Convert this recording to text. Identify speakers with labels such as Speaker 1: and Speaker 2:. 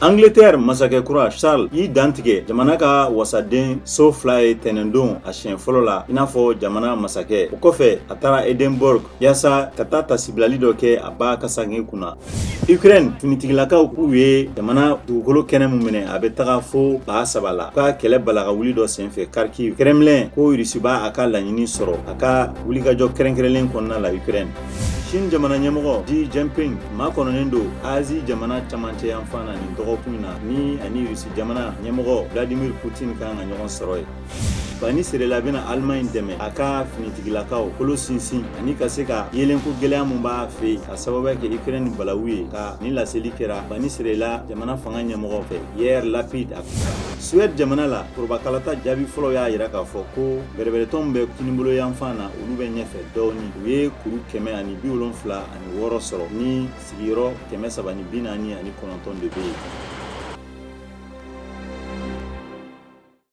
Speaker 1: Angleterre masakɛ kura Charles y'i dantigɛ jamana ka wasaden so fila ye tɛnɛndon a siɲɛ fɔlɔ la i n'a fɔ jamana masakɛ. O kɔfɛ a taara Edinburgh yaasa ka taa tasibilali dɔ kɛ a ba Kasange kunna. Ukraine finitigilakaw k'u ye jamana dugukolo kɛnɛ min minɛ a bɛ taga fo 3,000 la. Ka kɛlɛ balaga wuli dɔ senfɛ Kharkiv. Kremlin ko Rusi b'a a ka laɲini sɔrɔ a ka wulikajɔ kɛrɛnkɛrɛnlen kɔnɔna la Ukraine. Chine jamana ɲɛmɔgɔ Xi Jinping maa kɔnɔnen don Asie jamana camancɛ yan fan na nin dɔgɔkun na ni ani Rusi jamana ɲɛmɔgɔ Vladimir Putin kan ka ɲɔgɔn sɔrɔ ye. Bani serela bɛna Allemagne dɛmɛ a ka finitigilakaw kolo sinsin ani ka se ka yelenko gɛlɛya mun b'a fɛ ka sababuya kɛ Ukraine balawu ye ka ni laseli kɛra Bani serela jamana fanga ɲɛmɔgɔ fɛ Yair Lapid. Suède jamana la korobakalata jaabi fɔlɔ y'a yira k'a fɔ ko bɛrɛbɛrɛtɔnw bɛ kinibolo yan fan na olu bɛ ɲɛfɛ dɔɔni. U ye kuru 176 sɔrɔ ni sigiyɔrɔ 349 de bɛ yen.